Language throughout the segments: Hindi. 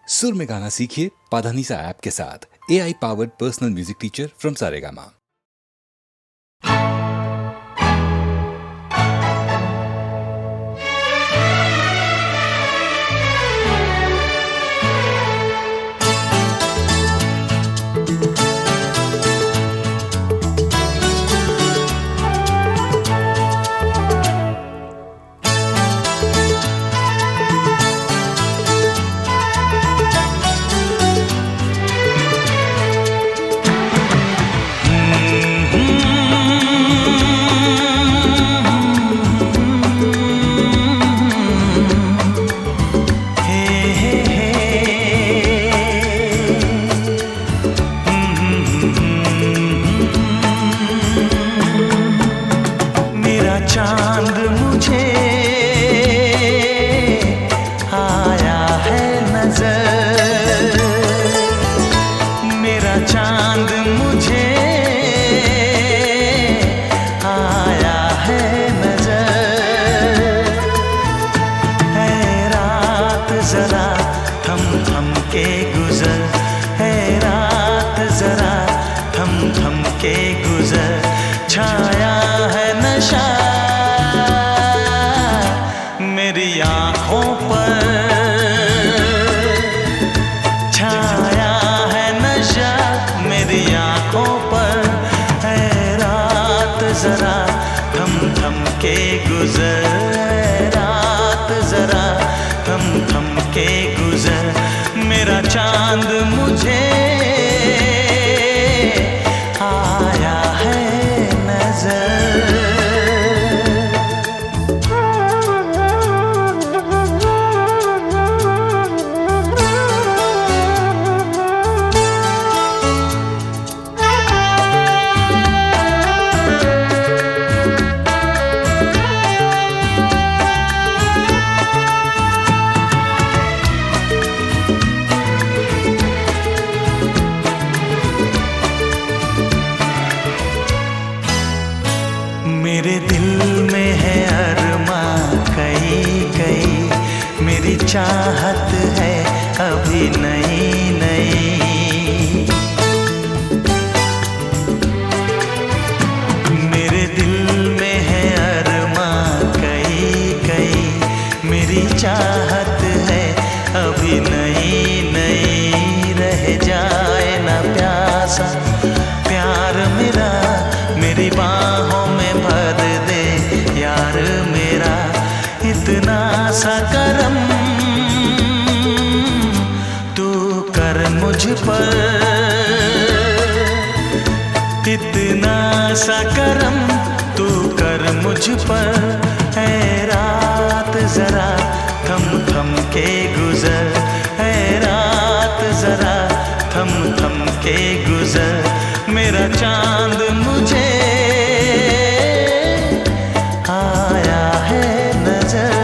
सुर में गाना सीखिए पाधानीसा ऐप के साथ। AI powered personal music teacher from Saregama. चांद मुझे आया है नजर, मेरा चांद मुझे आया है नजर। है रात जरा थम थम के गुजर, है रात जरा थम थम के गुजर। छाया है नशा मेरी आँखों पर, छाया है नशा मेरी आँखों पर। है रात जरा थम थम के गुजर, है रात जरा थम थम के गुजर। मेरा चांद मुझे आया है नजर। मेरे दिल में है अरमां कई कई, मेरी चाहत है अभी नई नई। मेरे दिल में है अरमां कई कई, मेरी चाहत है अभी नई नई। रह जाए ना प्यासा प्यार मेरा, मेरी बाहों में भर दे यार मेरा। इतना सा करम तू कर मुझ पर, इतना सा करम तू कर मुझ पर। है रात जरा थम थम के गुजर, है रात जरा थम थम के गुजर। मेरा चांद मुझे आया है नजर।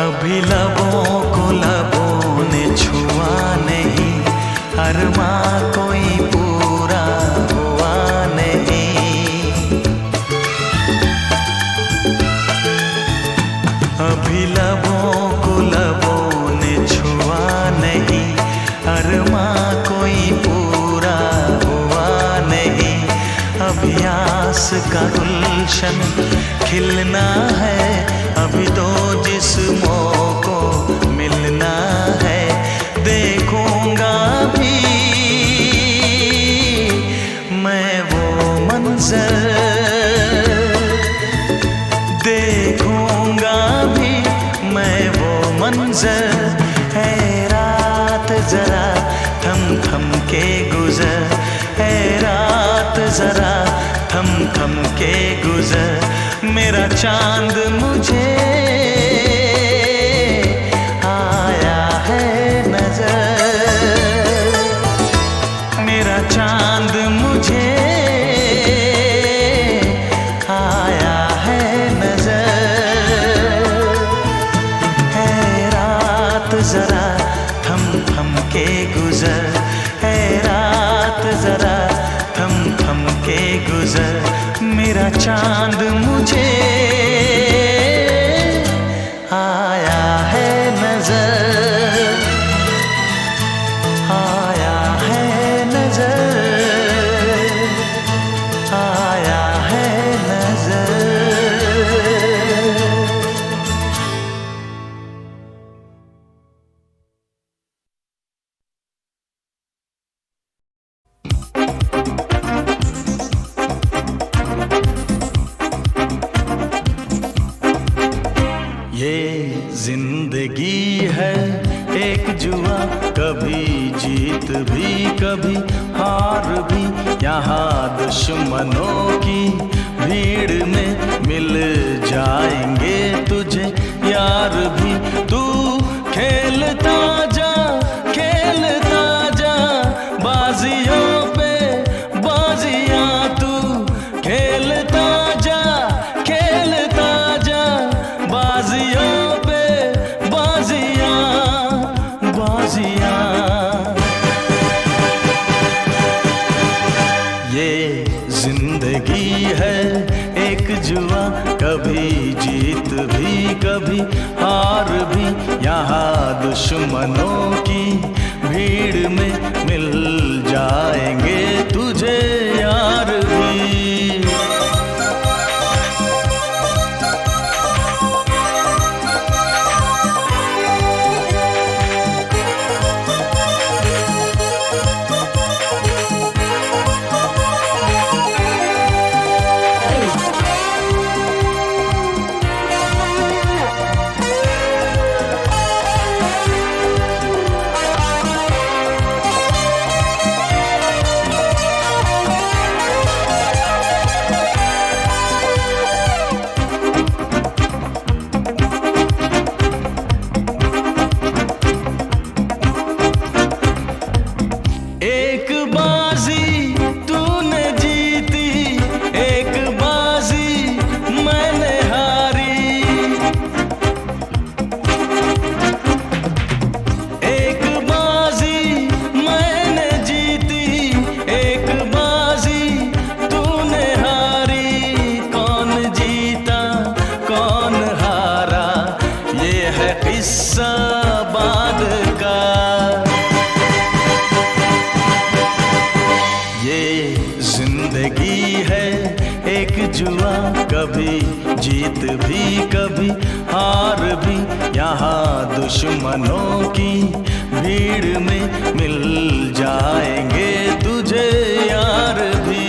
अभी लबों को लबों ने छुआ नहीं, अरमां कोई पूरा हुआ नहीं। अभी लबों को लबों ने छुआ नहीं, अरमां कोई पूरा हुआ नहीं। अभी आस का गुलशन खिलना है, अभी तो जिस्मों को मिलना है। देखूंगा भी मैं वो मंजर, देखूंगा भी मैं वो मंजर। है रात जरा थम थम के गुजर, है रात जरा थम थम के गुजर, मेरा चांद मुझे आया है नजर, मेरा चांद मुझे आया है नजर। है रात जरा थम थम के गुजर, है रात जरा थम थम के गुजर, मेरा चांद मुझे आया है नजर, आया है नजर, आया है नजर। ये जिंदगी है एक जुआ, कभी जीत भी कभी हार भी, यहाँ दुश्मनों की भीड़ में मिल जाएंगे तुझे यार भी। तू खेलता जा, खेलता जा बाजियों पे बाजियां, तू खेलता जा, खेलता जा बाजियों पे बाजियां, बाजियां। ये जिंदगी है एक जुआ, कभी जीत भी कभी हार भी, यहाँ दुश्मनों की भीड़ में मिल जाएंगे तुझे यार भी। जुआ, कभी जीत भी कभी हार भी, यहाँ दुश्मनों की भीड़ में मिल जाएंगे तुझे यार भी।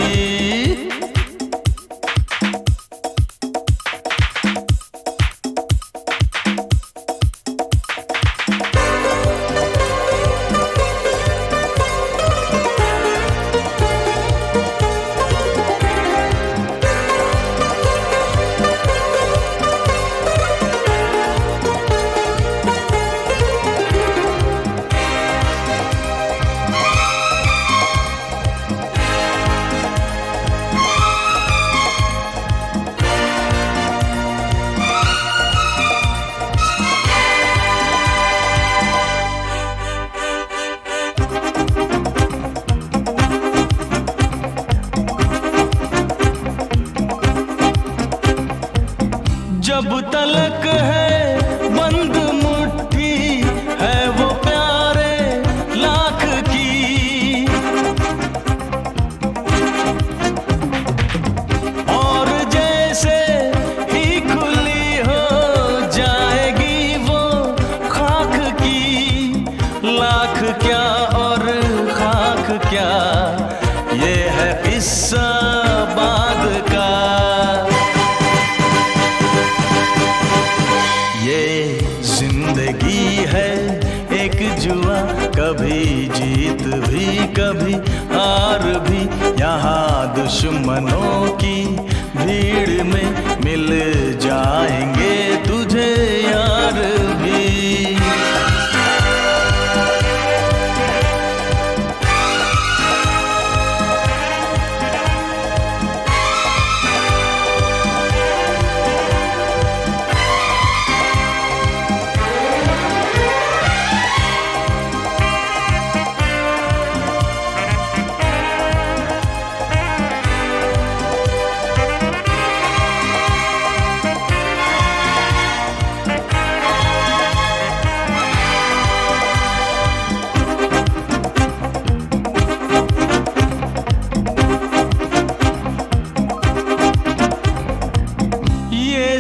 जब तलक है बंद मुट्ठी है वो प्यारे लाख की, और जैसे ही खुली हो जाएगी वो खाक की, लाख क्या और खाक क्या, ये है किस्सा बाद का। दुश्मनों की भीड़ में मिल जाएंगे तुझे यार भी।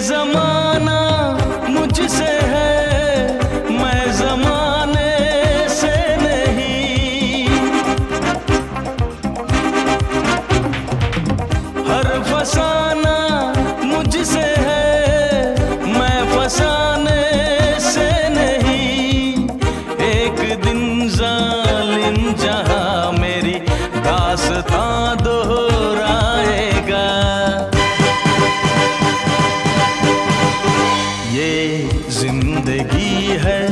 ज़माना मुझसे है, मैं ज़माने से नहीं। हर फसाना मुझसे है, मैं फसाने से नहीं। एक दिन जालिम जहां मेरी दास्तां दोहराएगा। जिंदगी है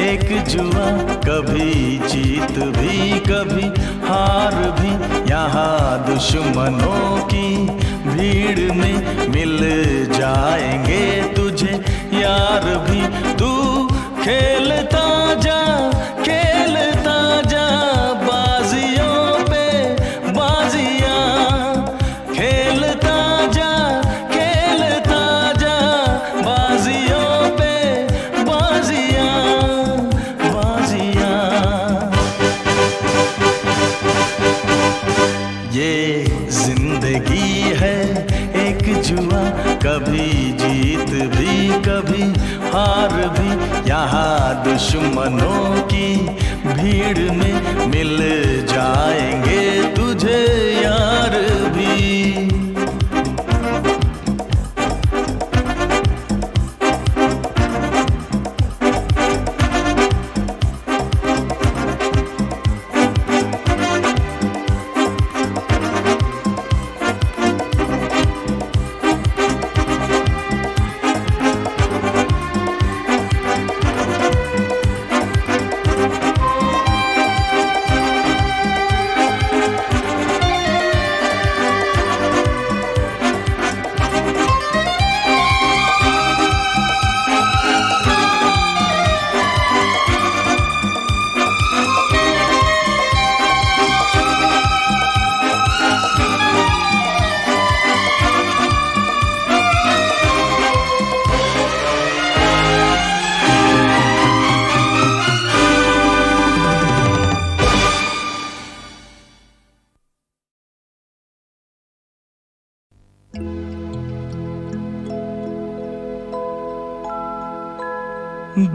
एक जुआ, कभी जीत भी कभी हार भी। यहाँ दुश्मनों की भीड़ में मिल जाएंगे तुझे यार भी। तू खेलता जा बाजियों पे बाजियां, खेलता जा बाजियों जिंदगी है एक जुआ, कभी जीत भी कभी हार भी। यहाँ दुश्मनों की भीड़ में मिल जाएंगे तुझे यार भी।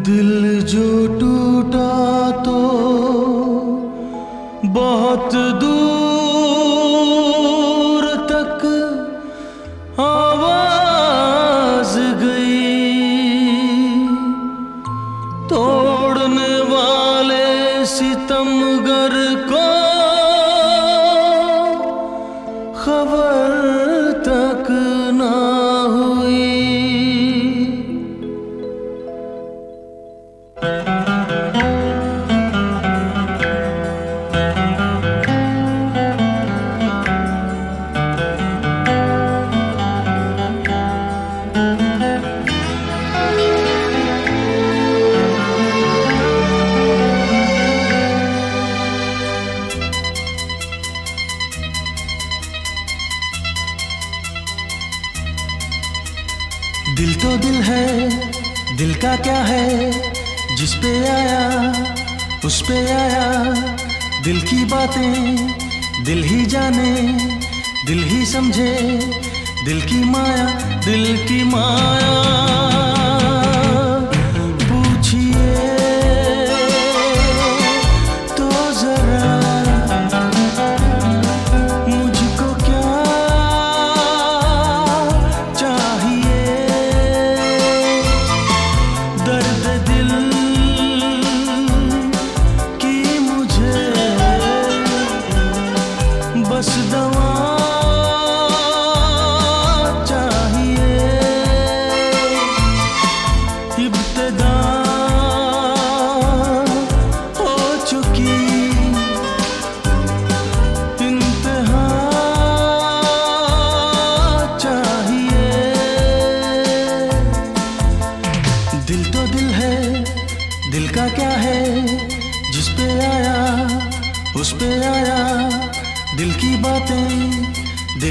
दिल जो टूटा तो बहुत दूर तक आवाज गई। तोड़ने वाले सितमगर को खबर तक ना हुई। दिल तो दिल है, दिल का क्या है, जिस पे आया उस पे आया। दिल की बातें दिल ही जाने, दिल ही समझे, दिल की माया, दिल की माया। पूछिए तो जरा मुझको क्या चाहिए। दर्द दिल की मुझे बस दवा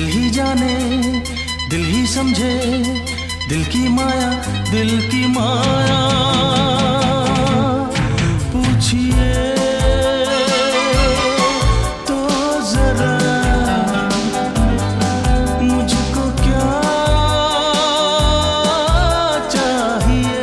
दिल ही जाने, दिल ही समझे, दिल की माया, दिल की माया। पूछिए तो जरा मुझको क्या चाहिए।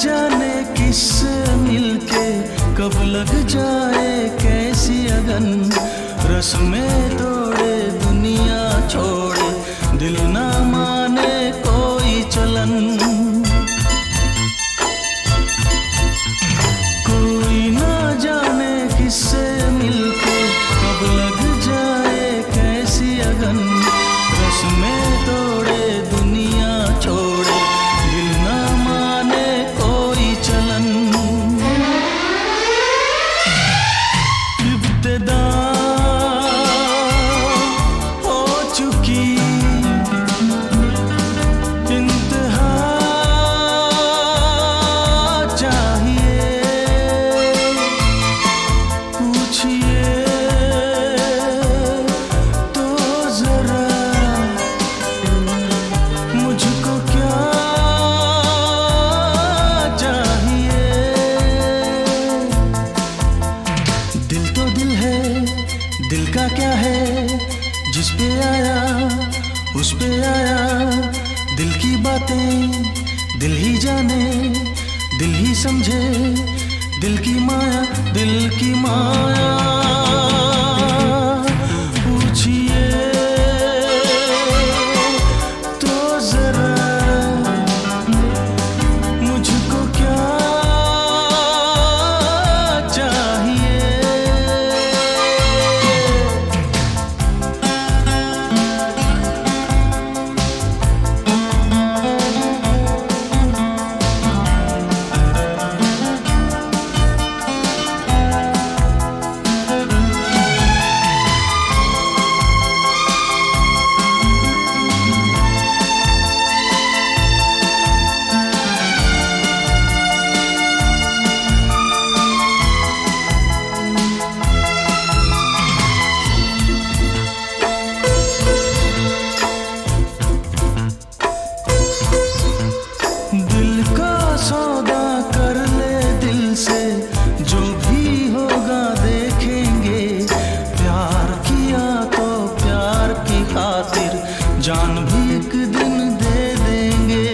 जाने किससे मिलके कब लग जाए कैसी अगन, रस्में तोड़े दुनिया छोड़े, दिल ना माने कोई चलन। कोई ना जाने किससे मिलके कब लग जाए कैसी अगन, रस्में तोड़े दुनिया छोड़े, दिल ना माने कोई चलन। इब्तिदा हो चुकी, इंतहा चाहिए। पूछिए तो जरा मुझको क्या चाहिए। दिल तो दिल है, दिल का क्या है, जिस पे आया उस पे आया। दिल की बातें दिल ही जाने, दिल ही समझे, दिल की माया, दिल की माया। पूछिए तो जरा मुझको क्या चाहिए। दिल का सौदा कर ले दिल से, जो भी होगा देखेंगे। प्यार किया तो प्यार की खातिर जान भी एक दिन दे देंगे।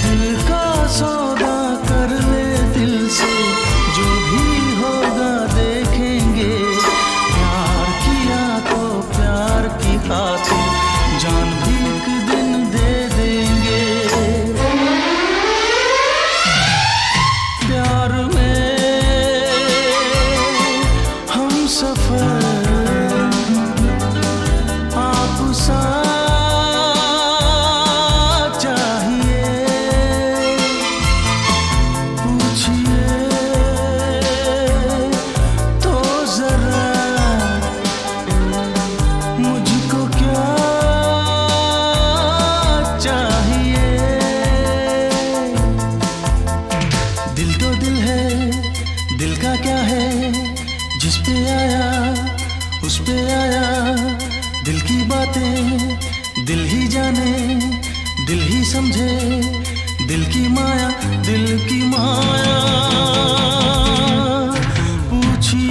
दिल का सौदा कर ले दिल से, जो भी होगा देखेंगे। प्यार किया तो प्यार की खातिर जान भी एक दिन दे देंगे। प्यार में हम सफर आप सा चाहिए। पूछिए तो जरा मुझको क्या चाहिए। दिल तो दिल है, दिल का क्या है, जिस पे आया उस पे आया। दिल की बातें दिल ही जाने, दिल ही समझे, दिल की माया, दिल की माया। पूछिए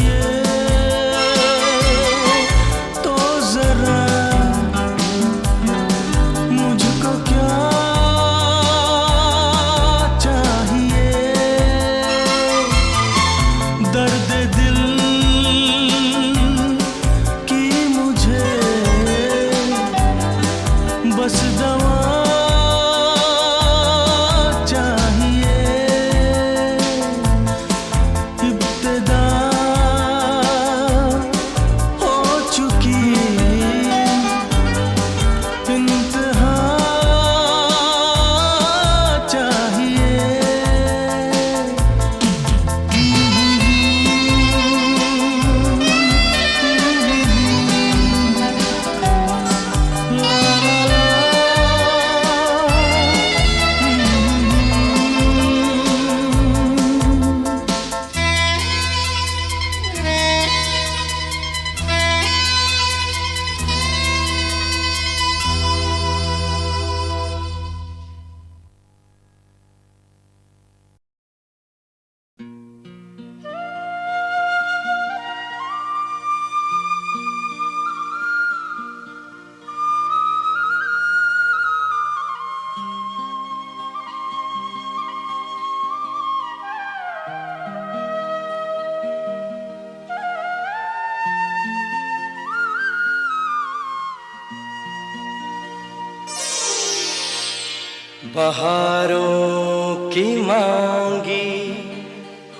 बहारों की मांगी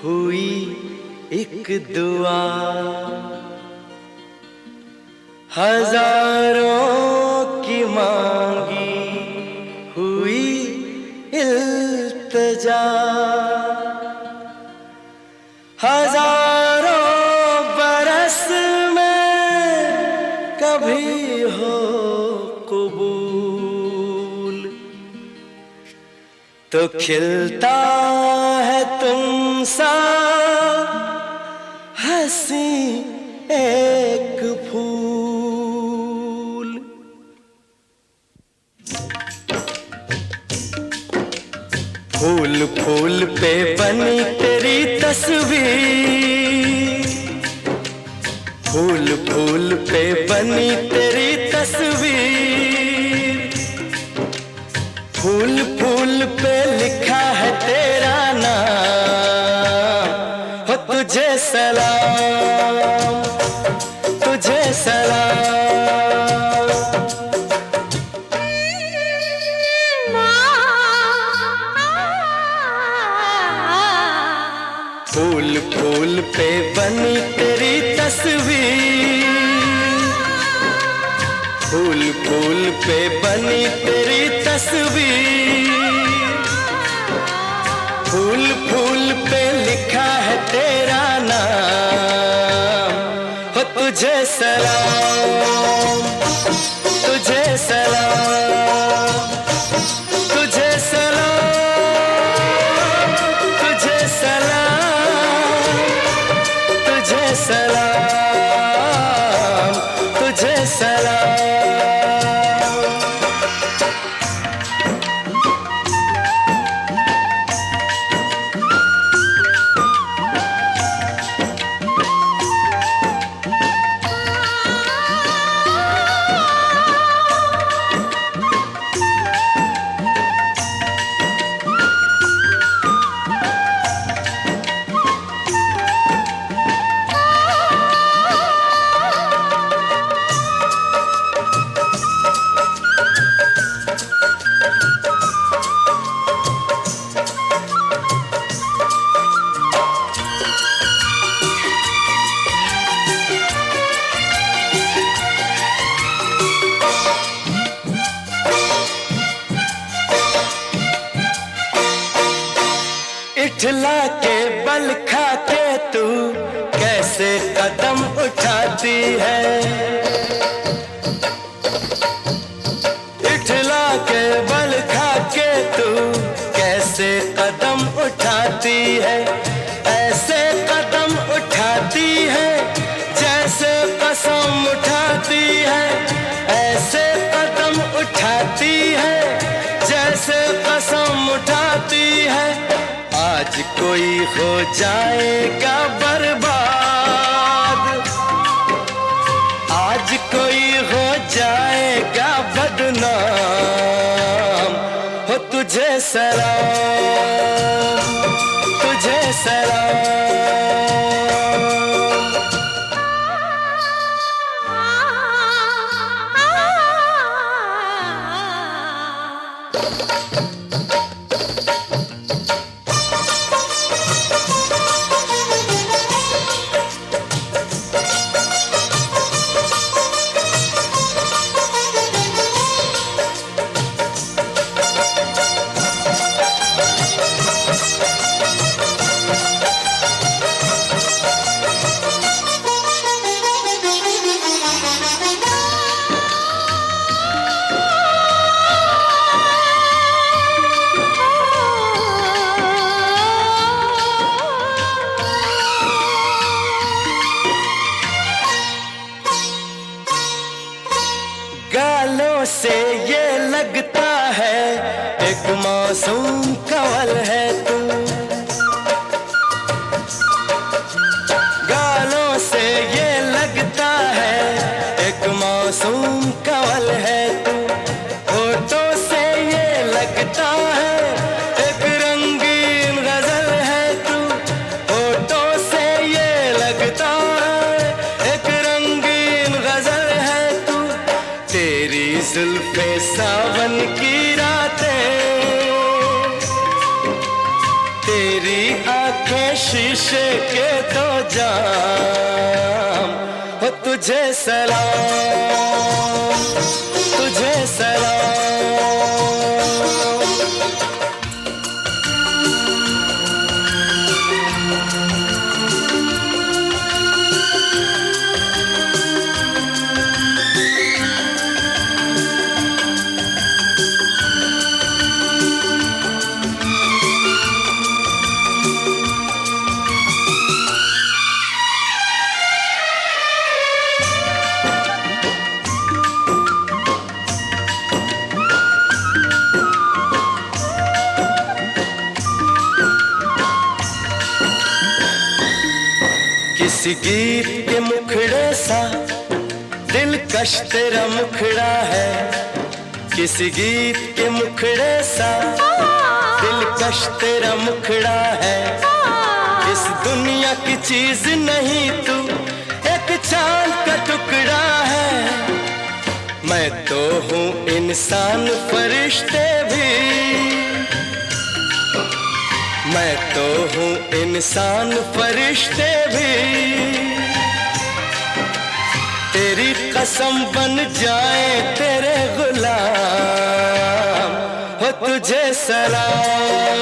हुई एक दुआ, हजारों की मांगी हुई इल्तिजा, हजारों बरस में कभी हो कबूल, तो खिलता है तुमसा हंसी एक फूल। फूल फूल पे बनी तेरी तस्वीर, फूल फूल पे बनी तेरी तस्वीर, फूल फूल पे लिखा है तेरा नाम, हो तुझे सलाम, तुझे सलाम। फूल फूल पे बनी तेरी तस्वीर, फूल फूल पे बनी तेरी तस्वीर, फूल फूल पे लिखा है तेरा नाम, हो तुझे सलाम, तुझे सलाम, तुझे सलाम, तुझे सलाम, तुझे सलाम, तुझे सलाम। इठला के बल खा के तू कैसे कदम उठाती है, इठला के बल खा के तू कैसे कदम उठाती है, ऐसे कदम उठाती है जैसे कसम उठाती है, ऐसे कदम उठाती है जैसे कसम उठाती है। आज कोई हो जाएगा बर्बाद, आज कोई हो जाएगा बदनाम, हो तुझे सलाम, तुझे सलाम। गालों से ये लगता है एक मासूम कवल है तू, गालों से ये लगता है एक मासूम कवल है तू, होठों से ये लगता है एक रंगीन गजल है तू, होठों से ये लगता है एक रंगीन गजल है तू, तेरी जुल्फे सावन की रातें आंखें शीशे के दो जाम, हो तुझे सलाम, तुझे सलाम। किसी गीत के मुखड़े सा दिलकश तेरा मुखड़ा है, किसी गीत के मुखड़े सा दिलकश तेरा मुखड़ा है। इस दुनिया की चीज नहीं तू एक चांद का टुकड़ा है। मैं तो हूँ इंसान फरिश्ते भी, मैं तो हूँ इंसान फरिश्ते भी, तेरी कसम बन जाए तेरे गुलाम, हो तुझे सलाम।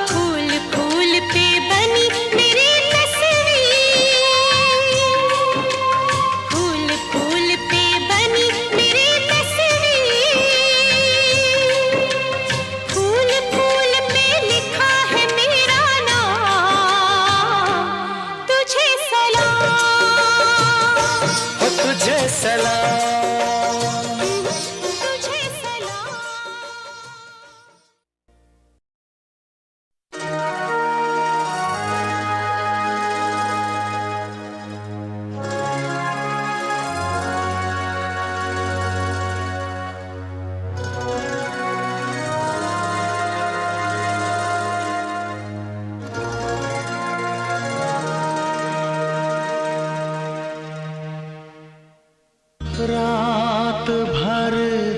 फूल फूल पे बनी मेरी तस्वीर, फूल फूल पे बनी मेरी तस्वीर, फूल फूल पे लिखा है मेरा नाम, तुझे सलाम, हो तुझे सलाम। तुझे सलाम। रात भर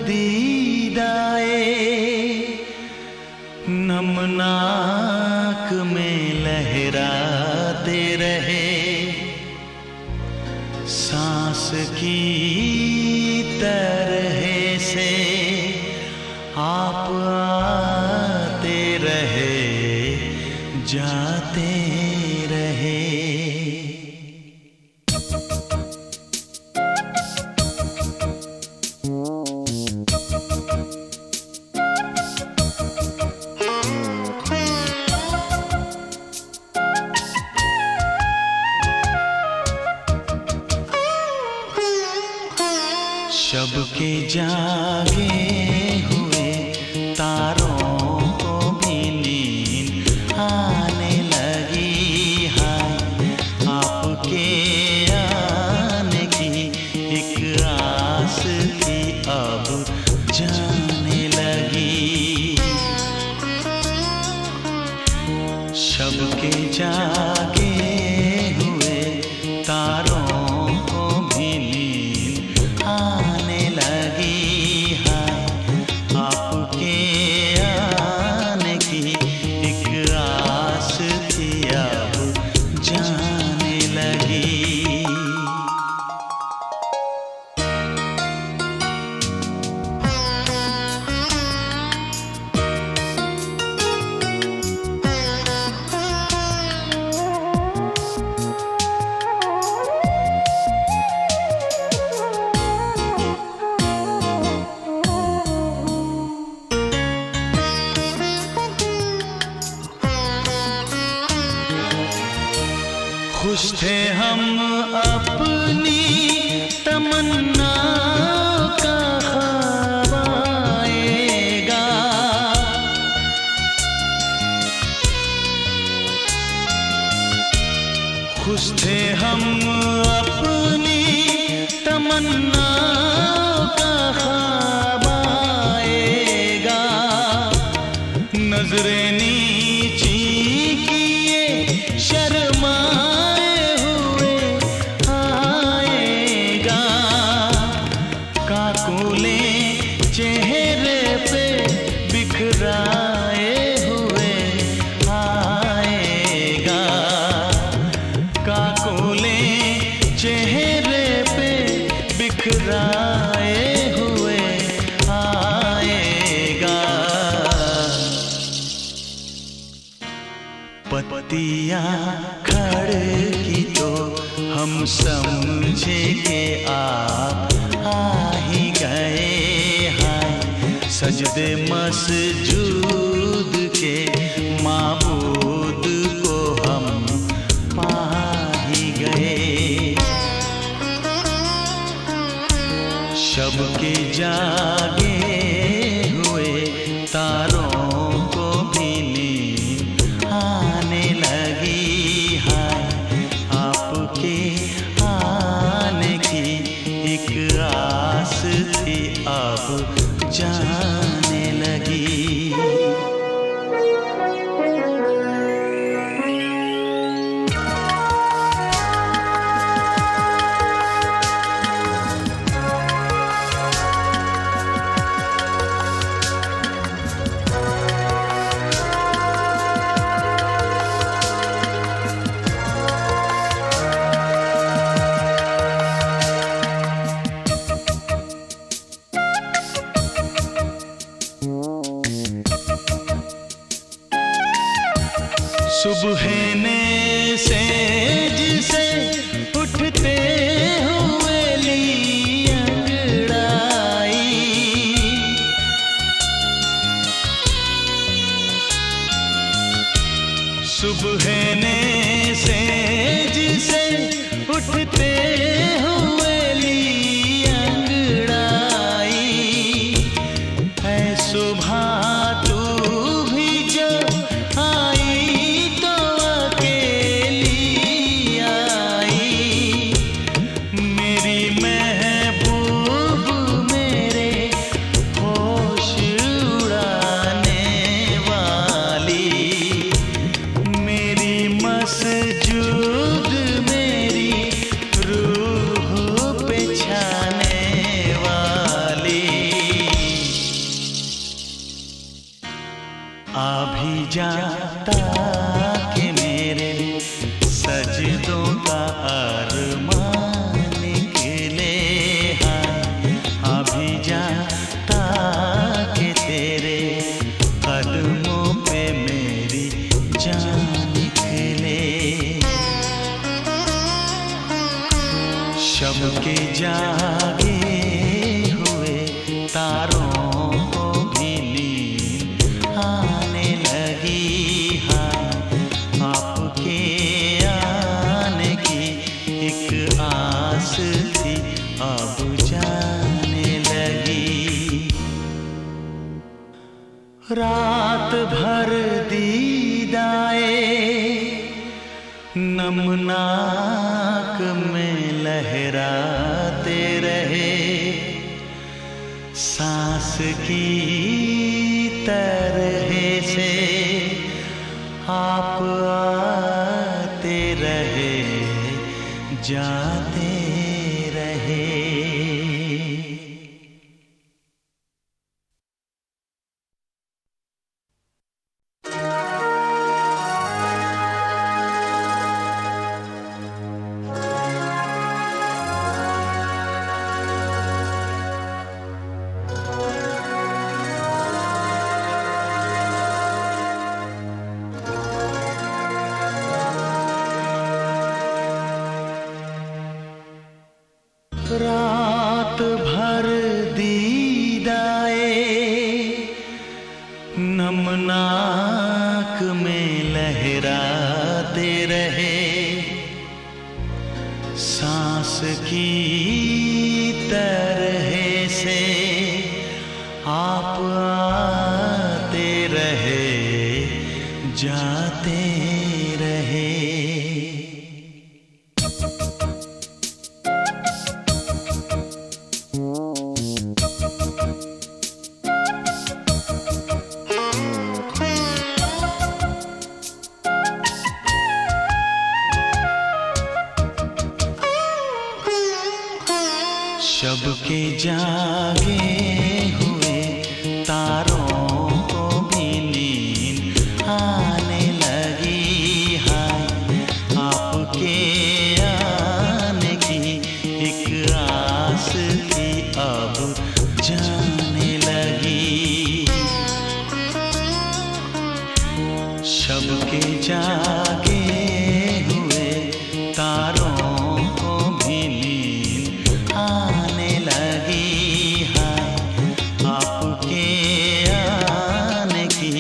दीदाए नमनाक में लहराते रहे, सांस की तरह से आप आते रहे, जाते रहे। शब के जागे हुए तारों को भी नींद आने लगी है, आपके आने की एक आस थी अब जाने लगी। शब के जागे हुए तारों को भी नींद आने लगी है, आपके आने की एक आस थी अब जाने लगी। खुश थे हम अपनी तमन्ना का ख्वाब आएगा, खुश थे हम अपनी तमन्ना का ख्वाब आएगा, नजरें नीची किए शर्माए हुए आएगा, काकुले चेहरे पे पत्तियां खड़की तो हम समझे के आप आ ही गए। हाय सजदे मसजूद के माबूद को हम पा ही गए। शब के जागे हुए तारों को भी नींद आने लगी। हाय आपके आने की एक आस थी अब जाने लगी। सुबह ने सेज से उठते हुए ली अंगड़ाई। सुबह ने सेज से उठते हुए ली अंगड़ाई। ऐ सुबह तू भी जो जाता कि मेरे सजदों का अरमान निकले। हाय अभी जाता कि तेरे कदमों पे मेरी जान निकले। शब के जागे हुए तारों को भी नींद आने लगी। हाय आपके आने की एक आस थी अब जाने लगी। रात भर दीदाए नमनाक में लहराते रहे। सांस की तरह से आप आते रहे जाते रहे। रात भर दीदाए नमनाक में लहराते रहे। सांस की तरह से आप आते रहे जाते रहे। शब के जागे हुए तारों को भी नींद आने लगी। हाय आपके आने की एक आस थी अब जाने लगी। शब के जागे हुए तारों को भी नींद आने लगी है। आपके आने की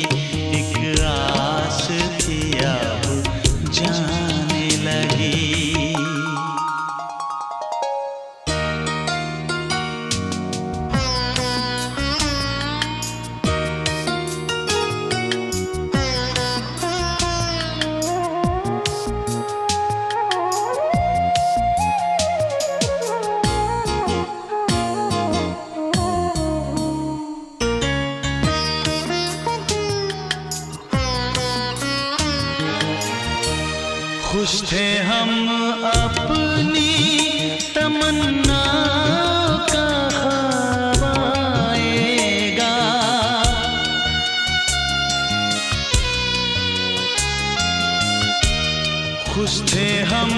एक आस थी अब जाने लगी। खुश थे हम अपनी तमन्ना का ख्वाब आएगा। खुश थे हम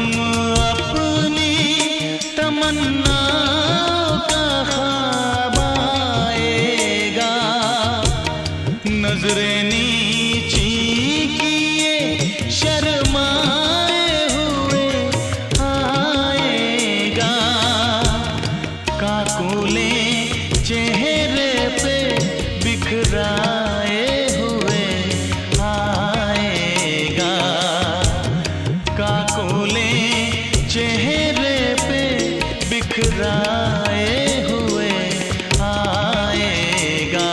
अपनी तमन्ना का ख्वाब आएगा। नजरें नीची किए शर्माए हुए आएगा। काकुले चेहरे पे बिखराए हुए आएगा। काकुले चेहरे पे बिखराए हुए आएगा।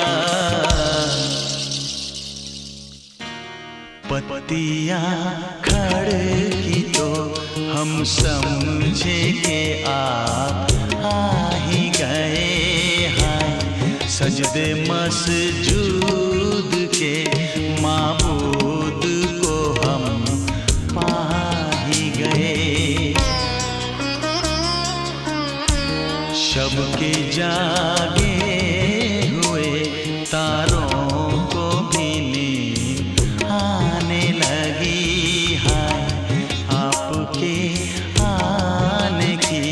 पत्तियाँ खड़की तो हम समझे कि आप आ ही गए हैं। सजदे मसजूद के माबूद को हम पा ही गए। शब के जागे हुए तारों को भी नींद आने लगी है। आपके आने की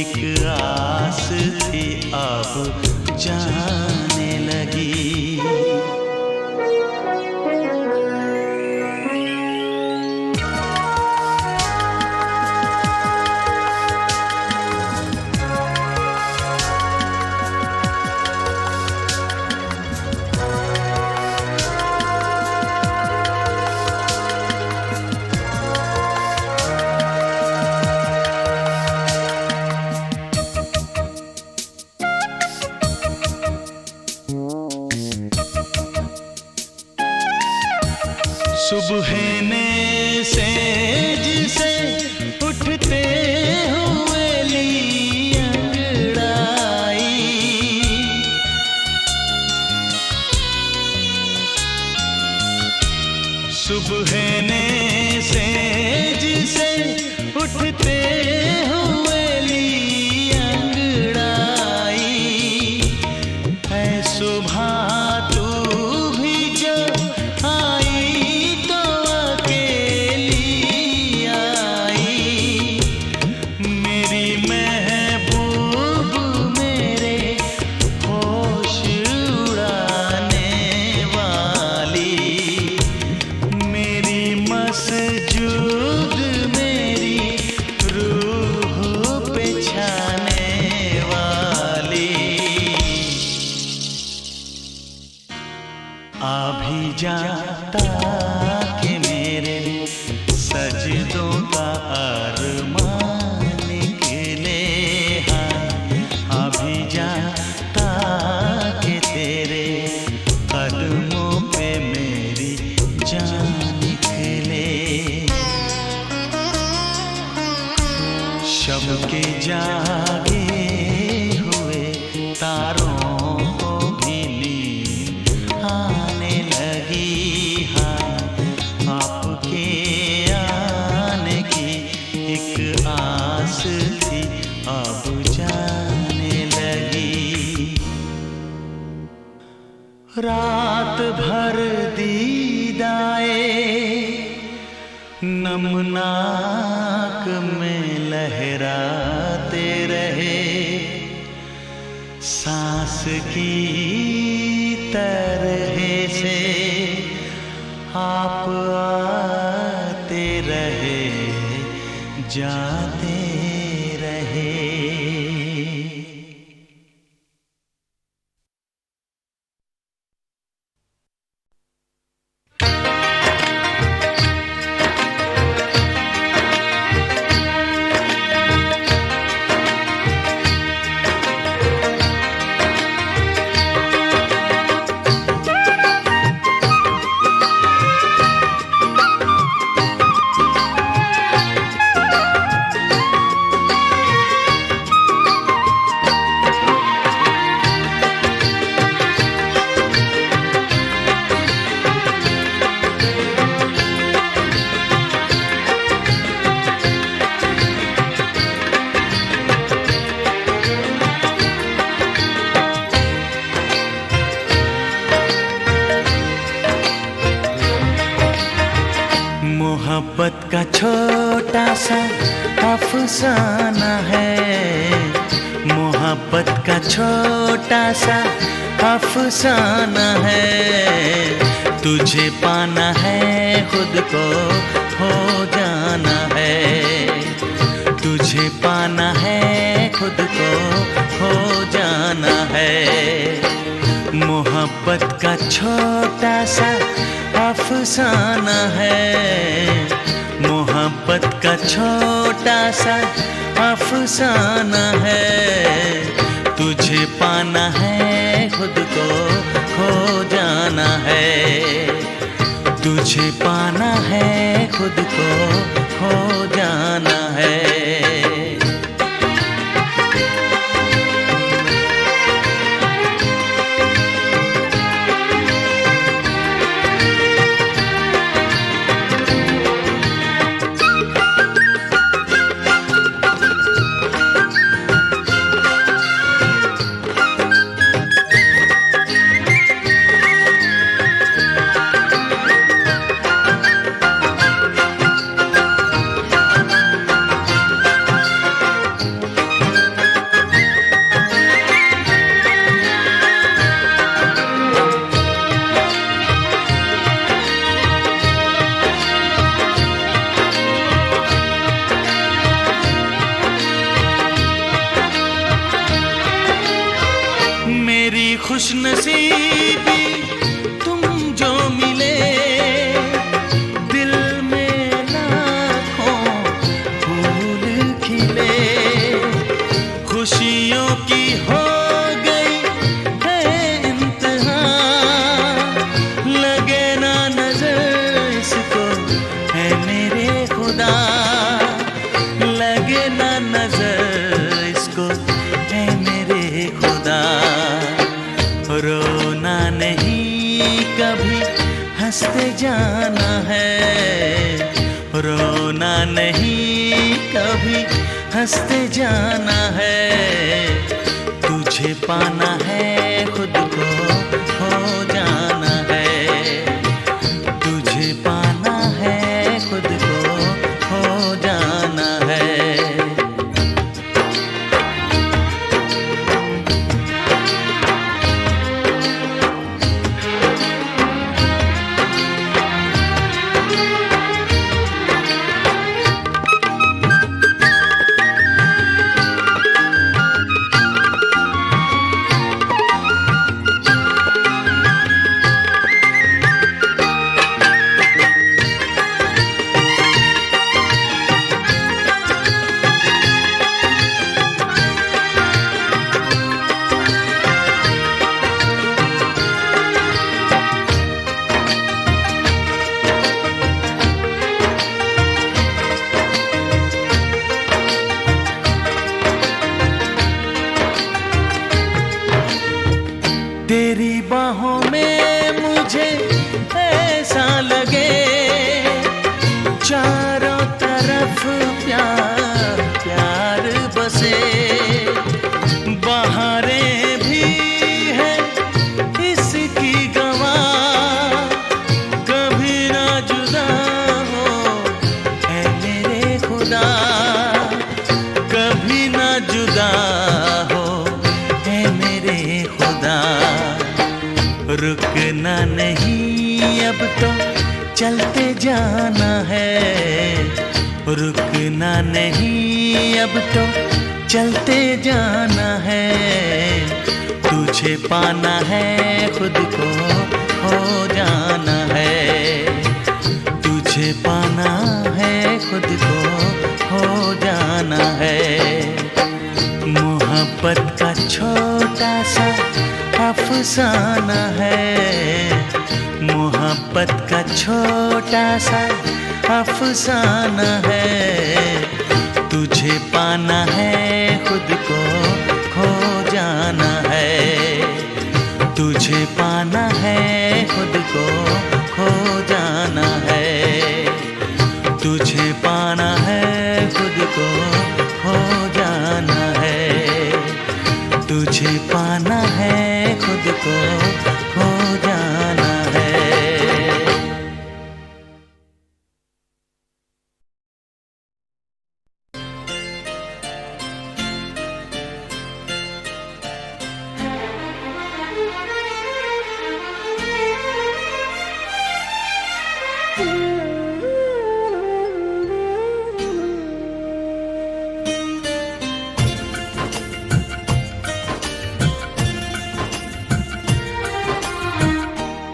एक आस थी अब जाने लगी। सुबह ने सेज से उठते हुए ली अंगड़ाई। सुबह ने सेज से उठते हुए ली अंगड़ाई। है सुबह तू भी जो आई तो अकेली आई। मेरी महबूब मेरे होश उड़ाने वाली। मेरी मसजूद मेरी रूह पे छाने वाली। आ भी जाता कि मेरे सजदों का अरमान निकले हैं। आ भी जाता कि तेरे कदमों पे मेरी जान निकले। शब के जागे हुए तारों को भी नींद आने लगी है। आपके आने की एक आस थी अब जाने लगी। रात भर दीदाए नमनाक में लहराते रहे। सांस की तरह से आप जाते रहे। मोहब्बत का छोटा सा अफसाना है, मोहब्बत का छोटा सा अफसाना है। तुझे पाना है खुद को हो जाना है, तुझे पाना है खुद को हो जाना है। मोहब्बत का छोटा सा अफसाना है, मोहब्बत का छोटा सा अफसाना है। तुझे पाना है खुद को खो जाना है, तुझे पाना है खुद को खो जाना है। मेरी खुशनसीबी तुम जो मिले, दिल में लाखों फूल खिले। खुशियों की हो गई है इंतहा, लगे ना नजर इसको है मेरे खुदा, लगे ना नजर इसको है मेरे खुदा। रोना नहीं कभी हंसते जाना है, रोना नहीं कभी हंसते जाना है। तुझे पाना है खुद को हो जाना है, तुझे पाना है खुद को हो जाना है। तेरी बाहों में मुझे ऐसा लगे, चारों तरफ प्यार प्यार बसे। बहारें भी है इसकी गवाह, कभी ना जुदा हो ऐ मेरे खुदा, कभी ना जुदा हो ऐ मेरे खुदा। रुकना नहीं अब तो चलते जाना है, रुकना नहीं अब तो चलते जाना है, तुझे पाना है खुद को खो जाना है, तुझे पाना है खुद को खो जाना है। मोहब्बत का छोटा सा अफसाना है, मोहब्बत का छोटा सा अफसाना है, तुझे पाना है खुद को खो जाना है, तुझे पाना है खुद को खो जाना है, तुझे पाना है खुद को खो जाना है, तुझे पाना है खुद को खो जाना है।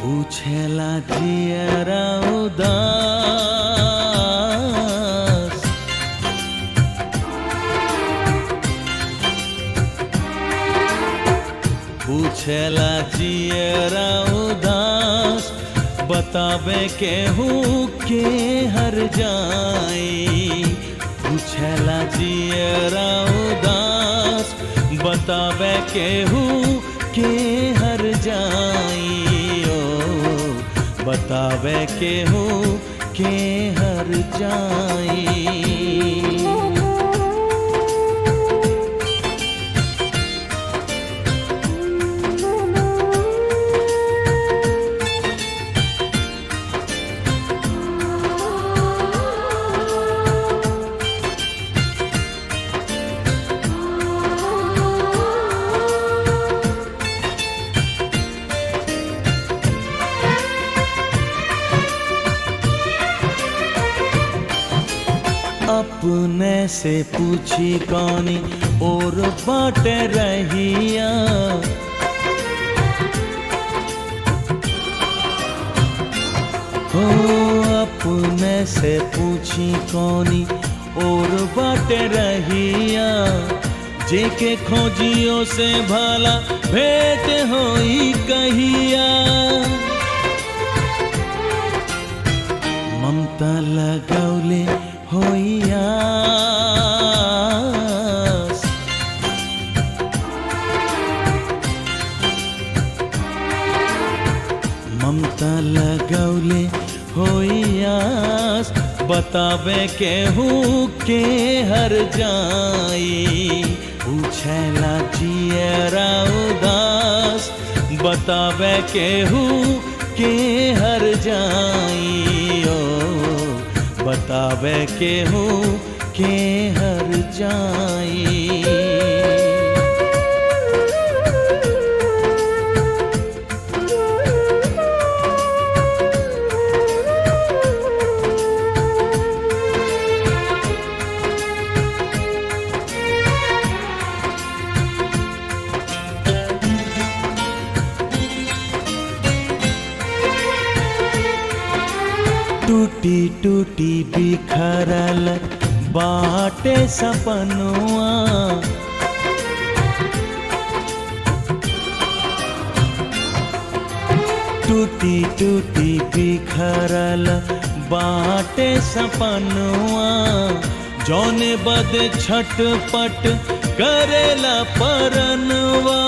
पूछेला जियरा उदास, पूछेला जियरा उदास, बतावे केहू के हर जाई, पूछेला जियरा उदास, बतावे केहू के हर जाई, बतावे केहू के हर जाई। अपने से पूछी कौनी और बाटे रहिया, हो अपने से पूछी कौनी और बाटे रहिया, जेके खोजियों से भला भेंट होई कहिया, ममता लगौले होइयास, ममता लगौले होइयास, बतावे केहू के हर जाई, पूछेला जियरा उदास, बतावे केहू के हर जाई, बतावे केहू के हर जाई। टूटी टूटी बिखरल बाटे सपनुआ, टूटी टूटी बिखरल बाटे सपनुआ, जौने बद छटपट करेला परनुआ,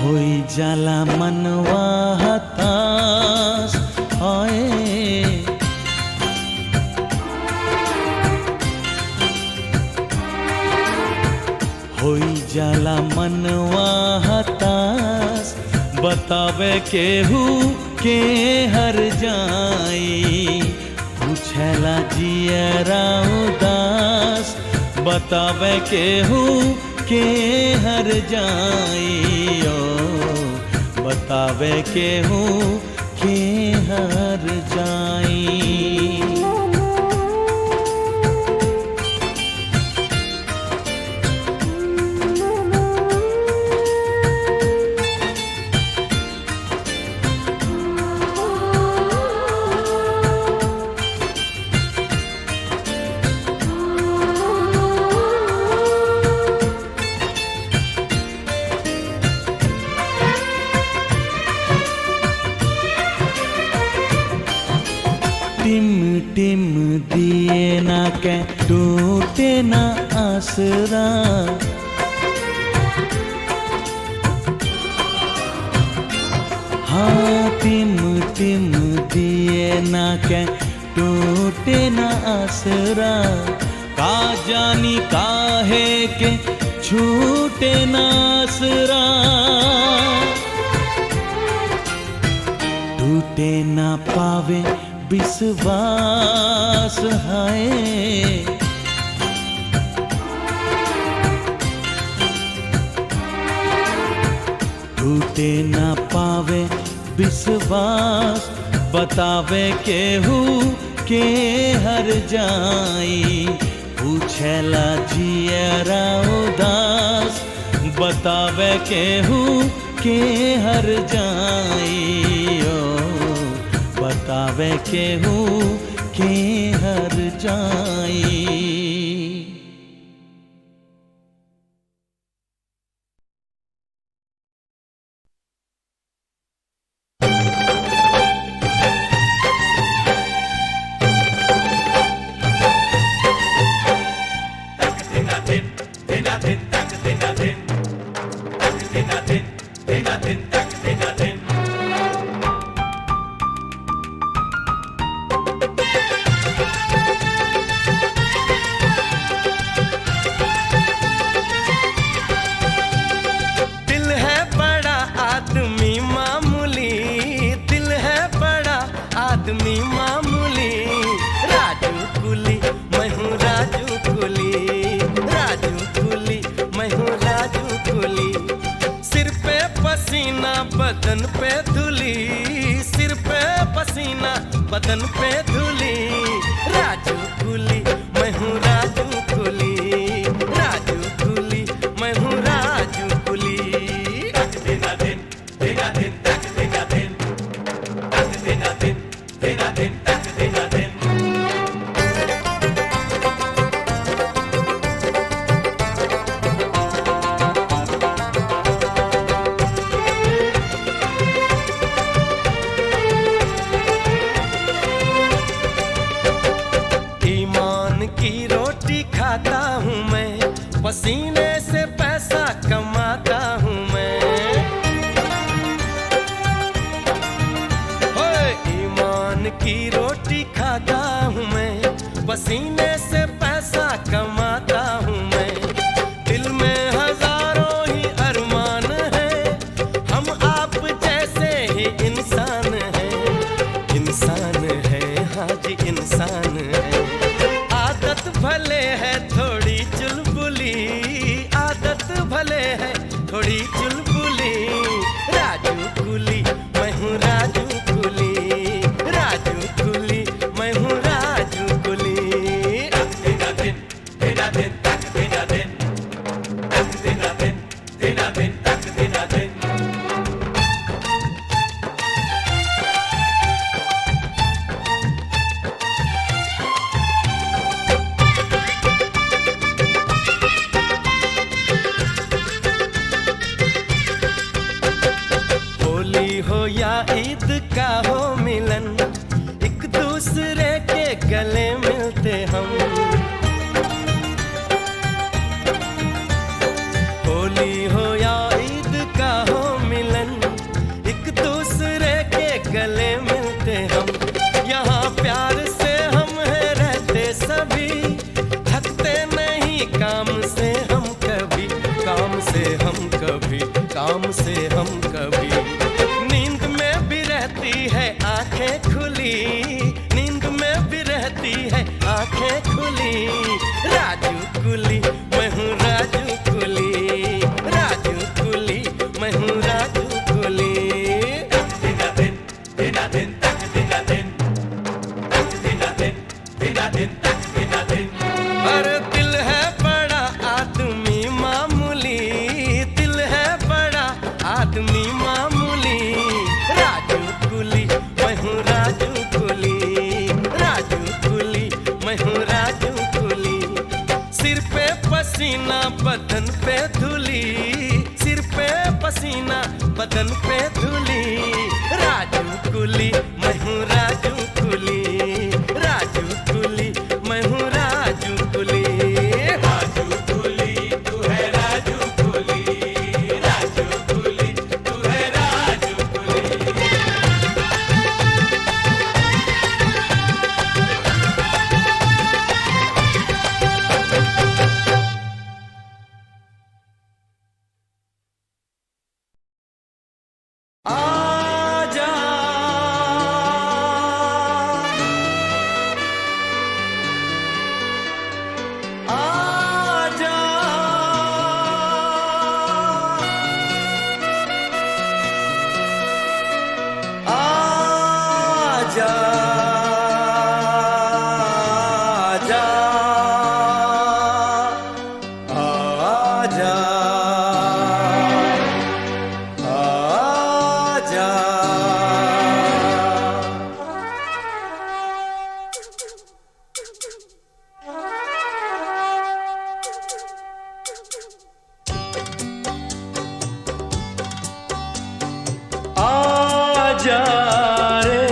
होई जाला मनवा हताश, आए होई जाला मनवा हताश, बतावे केहू के हर जाई, पूछेला जियरा उदास, बतावे केहू के हर जाई, बतावे केहू के हर जाई। टिम टिम दिए ना के टूटे ना आसरा, हाँ टिम टिम दिए ना के टूटे ना आसरा, का जानी काहे के छूटे ना आसरा, टूटे ना पावे विश्वास है, टूटे ना पावे विश्वास, बतावे केहू के हर जाई, पूछेला जियरा उदास, बतावे केहू के हर जाई, बतावे केहू के हर जाई। आदमी मामूली, राजू कुली मैं हूँ राजू कुली, राजू कुली मैं हूँ राजू कुली, सिर पे पसीना बदन पे धुली, सिर पे पसीना बदन पे धुली, राजू कुली मैं हूँ राजू कुली, राजू कुली मैं हूँ राजू कुली। दिना दिन दिना दिन तक दिना दिन तक दिना दिन दिना दिन तक दिना दिन। ईमान की रोटी खाता हूँ मैं, पसीने से पैसा कमाता हूँ मैं, ईमान की रोटी खाता हूँ मैं, पसीने से पैसा कमाता हूँ मैं, दिल में हजारों ही अरमान है, हम आप जैसे ही इंसान हैं, इंसान है हाँ जी इंसान है, आदत भले है थोड़ी चुलबुली, आदत भले है थोड़ी चुलबुली, राजू कुली मैं हूँ राजू कुली, राजू कुली मैं हूँ राजू कुली। दिना दिन दिना दिन तक दिना दिन तक दिना दिन दिना दिन तक दिना दिन। होली हो या ईद का हो मिलन, एक दूसरे के गले मिलते हम, होली हो या ईद का हो मिलन, एक दूसरे के गले मिलते हम, यहाँ प्यार से हम हैं रहते सभी, थकते नहीं काम से हम कभी, काम से हम कभी, काम से हम कभी, नींद में भी रहती है आंखें खुली, नींद में भी रहती है आंखें खुली, राजू कुली मैं हूँ राजू कुली, राजू कुली मैं हूँ राजू कुली। दिना दिन दिना दिन तक दिना दिन तक दिना दिन दिना दिन तक दिना दिन। अरे दिल है बड़ा आदमी मामूली, दिल है बड़ा आदमी मामूली, राजू कुली मैं हूँ राजू कुली, राजू कुली मैं हूँ राजू कुली, सिर पे पसीना बदन पे धुली, सिर पे पसीना बदन पे धुली, राजू कुली मैं हूँ राजू कुली, आजा रे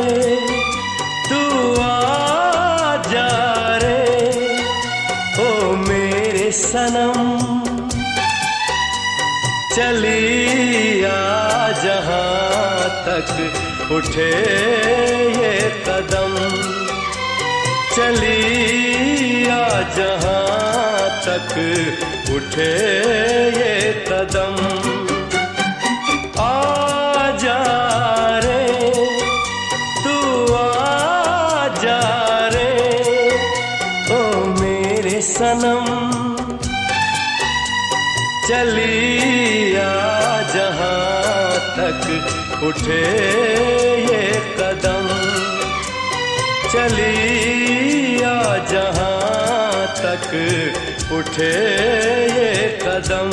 तू आजा रे ओ मेरे सनम, चलिया जहाँ तक उठे ये कदम, चलिया जहाँ तक उठे ये कदम। आजा रे तू आजा रे ओ मेरे सनम, चलिया जहाँ तक उठे ये कदम, चलिया जहाँ तक उठे ये कदम।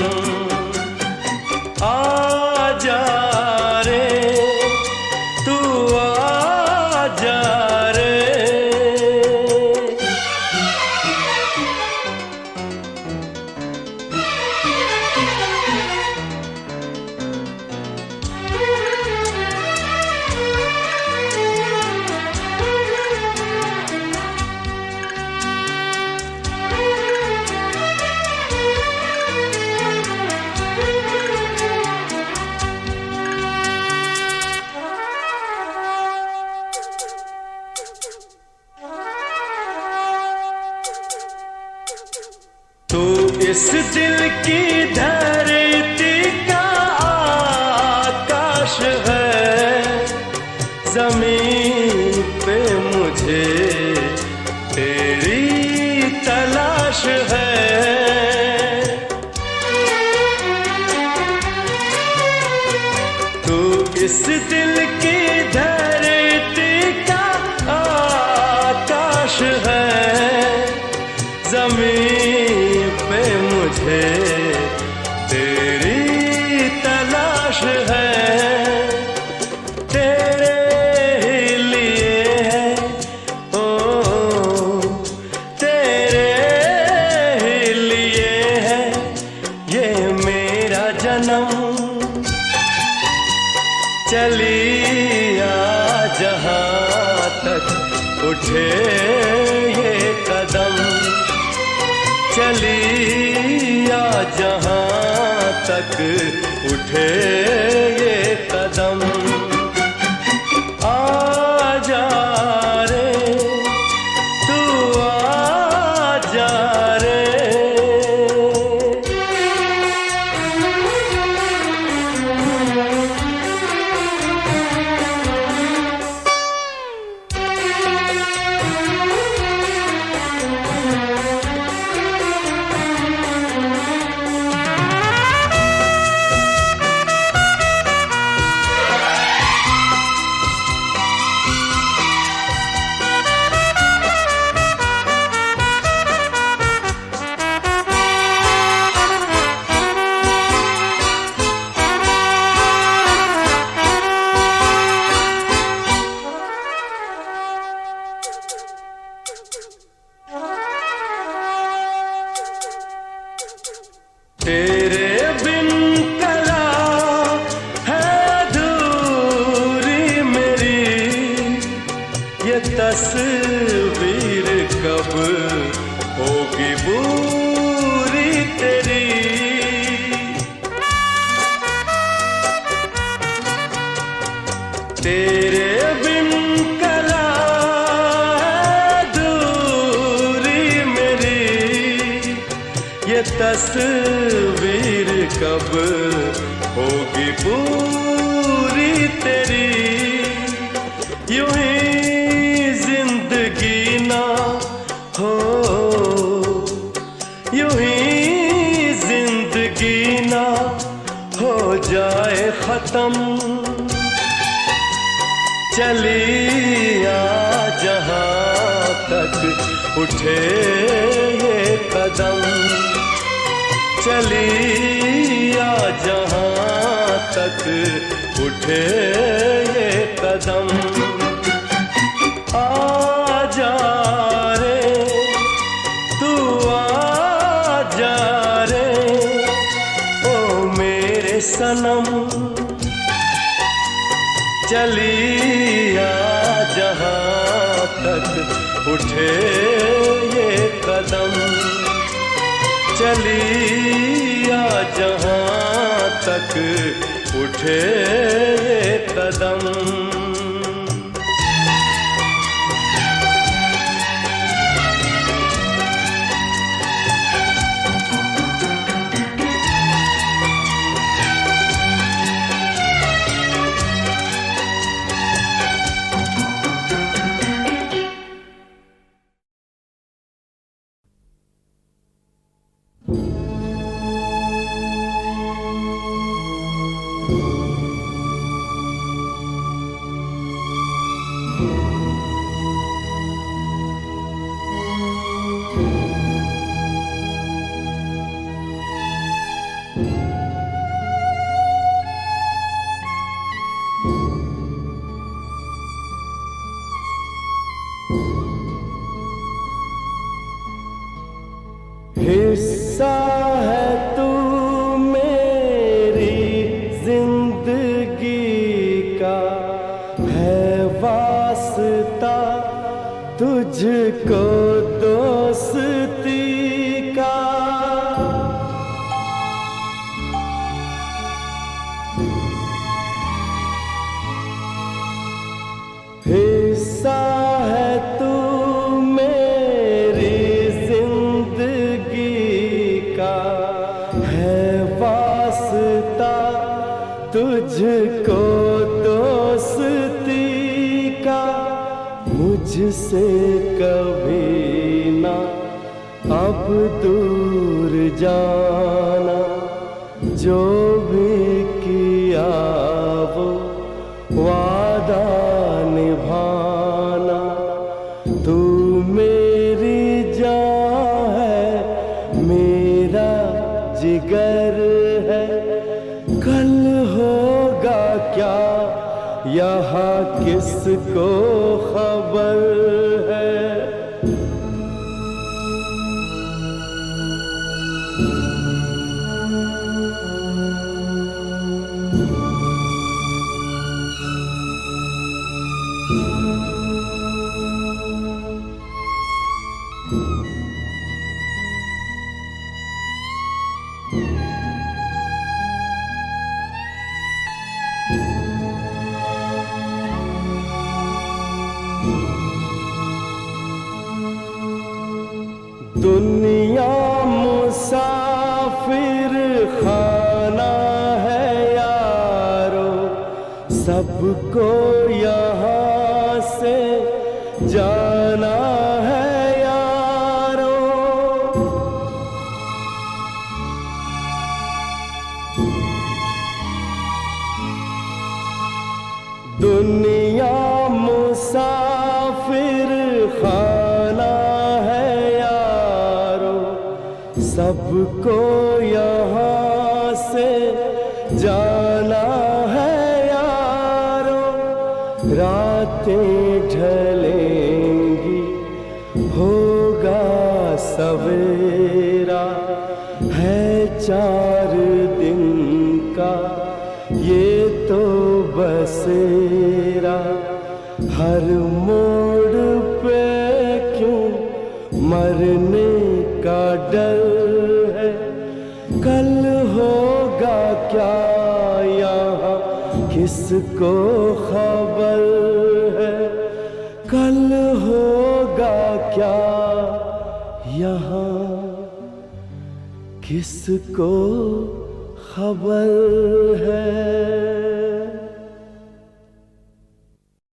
आजा रे तू आजा रे। तू इस दिल की धरती का आकाश है, जमीन पे मुझे तेरी तलाश है। तू इस दिल की धरती का आकाश है, जमीन पे मुझे तेरी तलाश है। तेरे ही लिए है ओ तेरे ही लिए है ये मेरा जन्म, चलिया जहाँ तक उठे ये कदम, चलिया जहाँ तक उठे ये कदम। आजा रे तू आजा रे। तेरे बिन कला है अधूरी मेरी, ये तस्वीर कब होगी पूरी तेरी। तेरे बिन कला है अधूरी मेरी, ये तस्वीर कब होगी पूरी तेरी। यूं ही जिंदगी ना हो, यूं ही जिंदगी ना हो जाए खत्म, चलिया उठे ये कदम, चलिया जहां तक उठे ये कदम। आजा रे तू आजा रे ओ मेरे सनम, चलिया जहां तक उठे ये कदम, चलिया जहां तक उठे ये कदम। हिस्सा है तू मेरी जिंदगी का, है वास्ता तुझको दोस्ती का। हिस्सा है तू मेरी जिंदगी का, है वास्ता तुझको दोस्ती का। मुझसे कभी ना अब दूर जाना, जो भी किया वो वादा निभाना। तू मेरी जान है, मेरा जिगर है। कल होगा क्या यहाँ किसको खबर है। दुनिया मुसाफिर खाना है यारो, सबको यहाँ से जाना है यारो। दुनिया मुसाफिर खाना है यारो, सबको यहाँ से जाना है यारो। रातें ढलेंगी होगा सवेरा, है 4 दिन का ये तो बसेरा। हर मोड़ पे क्यों मरने का डर है। कल होगा क्या यहाँ किसको खबर है। कल होगा क्या यहाँ किसको खबर है।